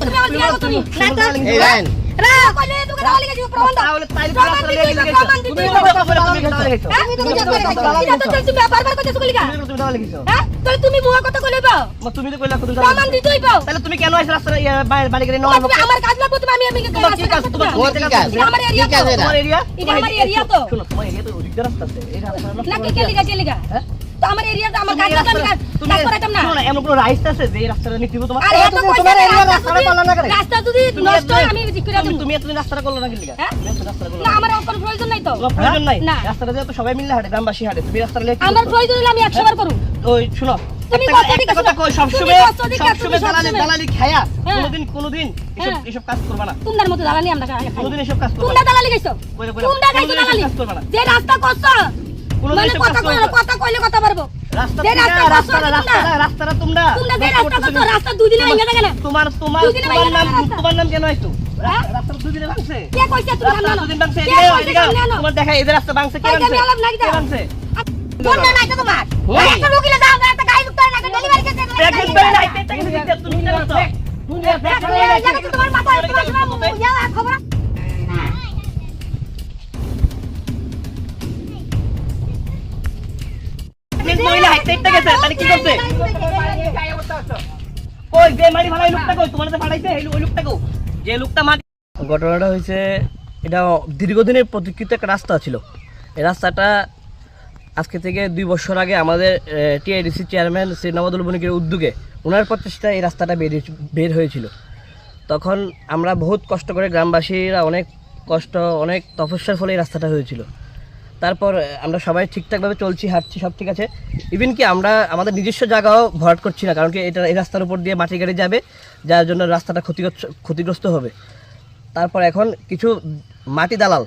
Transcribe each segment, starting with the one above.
তুমি আমার দিকে তুমি এই রান রা কইলে তুই গালি লাগি প্রমাণ দাও তাহলে তাইলে প্রমাণ দিতে তুমি কথা বলে তুমি গালি গেছো তুমি তো যা করে এটা তো তুমি বারবার কইতেছ কইলি কা তুমি গালি গেছো হ্যাঁ তাহলে তুমি মুয়া কথা কইলে পাও তুমি তো কইলা তুমি প্রমাণ দিতেই পাও তাহলে তুমি কেন আইছ রাস্তা বাড়ি করে নয় তুমি আমার কাজ লাগবে তুমি আমি তোমার কি কাজ তোমার কি কাজ আমার এরিয়া কি কাজ এটা? তোমার এরিয়া এটা আমার এরিয়া তো শুনো তোমার এরিয়া তো অধিক রাস্তা আছে এই রাস্তা না কে লিগা হ্যাঁ তো আমার এরিয়াতে আমার কাজ লাগবে আমি কাজ করাইতাম না শুনো এমন কোনো রাইস আছে যে এই রাস্তাটা নিতে দিব তোমার আরে এত তোমার এরিয়া রাস্তাটা পালা না করে রাস্তা যদি নষ্ট হয় আমি ঠিক করে দেব তুমি এত রাস্তাটা করলো না কি লিগা হ্যাঁ? তুমি এত রাস্তাটা করলো না আমার কোনো প্রয়োজন নাই তো তোমার প্রয়োজন নাই না। রাস্তাটা যে তো সবাই মিলে হাঁটে গ্রামবাসী হাঁটে তুমি রাস্তাটা লেখি আমার প্রয়োজন হলে আমি 100 বার করব ওই শুনো তুমি একটা কথা কই সবসময় দালালি খায়া হ্যাঁ। কোনোদিন হ্যাঁ। এসব কাজ করবা না তোমার মতো দালালি আমরা কোনোদিন এসব কাজ করবা তোমরা না দালালি গাইছো কইলে তোমরা গাইছো দালালি কাজ করবা না যে রাস্তা করছো কোনোদিন মানে এসব কথা কাজ করবা না। কথা কইলে কথা পারবো রাস্তা যে রাস্তা রাস্তাটা তোমরা তোমরা যে রাস্তা করছো রাস্তা দুই দিনে ভেঙে যাবে না তোমার দুই দিনে ভেঙে যাবে রাস্তা। তোমার নাম কেন আইতো হ্যাঁ? রাস্তা দুই দিনে ভাঙছে কে কইছে তুমি রাস্তা জানো দুদিন ভাঙছে কে এদিকে কইছে এদিকে সামনে আনো? তোমার দেখা এই যে রাস্তা ভাঙছে কে এই যে ভাঙছে আমি আলাপ নাই কে দাও। ভাঙছে বন্যা নাই তো তোমার ওই। একটা রুগীলে দাও না একটা গাড়ি উত্তর না একটা ডেলিভারি কেস প্রেগনেন্ট বেবি নাই পেটটা কিছু দিতে তুমি কি করছো তোমার মাথায় তোমার ইয়া খবর প্রেগনেন্ট মহিলা হাইটটা গেছে তাহলে কি করছে কই যে মারি ভালো লোকটা কই তোমার কাছে পাঠাইছে ওই লোকটা কই যে লোকটা মারি ঘটনাটা হইছে এটা দীর্ঘদিনের প্রতীক্ষিত একটা রাস্তা ছিল এই রাস্তাটা আজকে থেকে 2 বছর আগে আমাদের টিআইডিসি চেয়ারম্যান শ্রী নবাদুল বণিকের উদ্যোগে ওনার প্রচেষ্টায় এই রাস্তাটা বের হয়েছিল তখন আমরা বহুত কষ্ট করে গ্রামবাসীরা অনেক কষ্ট অনেক তপস্যার ফলে এই রাস্তাটা হয়েছিল তারপর আমরা সবাই ঠিকঠাকভাবে চলছি হাঁটছি সব ঠিক আছে ইভেন কি আমরা আমাদের নিজস্ব জায়গাও ভরাট করছি না কারণ কি এটা এই রাস্তার উপর দিয়ে মাটি গাড়ি যাবে যার জন্য রাস্তাটা ক্ষতিগ্রস্ত হবে তারপর এখন কিছু মাটি দালাল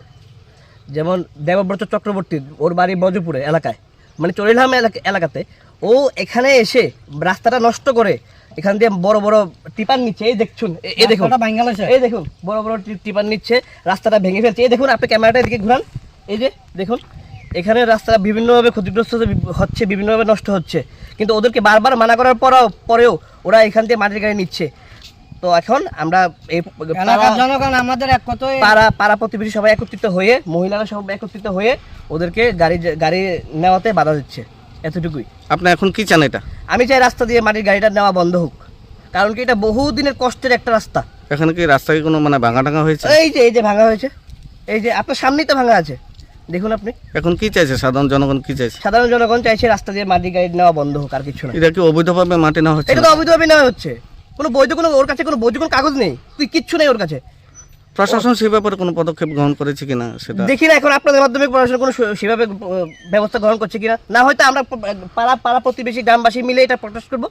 যেমন দেবব্রত চক্রবর্তী ওর বাড়ি বজপুরে এলাকায় মানে চলিলাম এলাকাতে ও এখানে এসে রাস্তাটা নষ্ট করে এখান দিয়ে বড় বড় টিপার নিচ্ছে এই দেখুন এই দেখুন এই দেখুন বড় বড় টিপার নিচ্ছে রাস্তাটা ভেঙে ফেলছে এই দেখুন আপনি ক্যামেরাটা এদিকে ঘুরান এই যে দেখুন এখানে রাস্তা বিভিন্নভাবে ক্ষতিগ্রস্ত হচ্ছে বিভিন্নভাবে নষ্ট হচ্ছে কিন্তু ওদেরকে বারবার মানা করার পরেও ওরা এখান থেকে মাটির গাড়ি নিচ্ছে তো এখন আমরা এই জনগণ আমাদের এক কথায় পাড়া প্রতিবেশী সবাই একত্রিত হয়ে মহিলারা সবাই একত্রিত হয়ে ওদেরকে গাড়ি নেওয়াতে বাধা দিচ্ছে এতটুকুই আপনি এখন কি চান এটা আমি চাই রাস্তা দিয়ে মাটির গাড়িটা নেওয়া বন্ধ হোক কারণ কি এটা বহুদিনের কষ্টের একটা রাস্তা এখানে কি রাস্তায় কোনো মানে ভাঙা টাঙা হয়েছে এই যে ভাঙা হয়েছে এই যে আপনার সামনেই তো ভাঙা আছে দেখুন আপনি এখন কি চাইছে সাধারণ জনগণ কি চাইছে সাধারণ জনগণ চাইছে রাস্তা দিয়ে মাটির গাড়ি নেওয়া বন্ধ হোক আর কিছু না এটা কি অবৈধভাবে মাটি নেওয়া হচ্ছে এটা তো অবৈধভাবে নেওয়া হচ্ছে ওর কাছে কোনো বৈধ কোনো কাগজ নেই কিচ্ছু নেই ওর কাছে প্রশাসন সে ব্যাপারে কোনো পদক্ষেপ গ্রহণ করেছে কিনা সেটা দেখি না এখন আপনাদের মাধ্যমে প্রশাসন কোনো সেভাবে ব্যবস্থা গ্রহণ করছে কিনা না হয়তো আমরা পাড়া প্রতিবেশী গ্রামবাসী মিলে এটা প্রটেস্ট করবো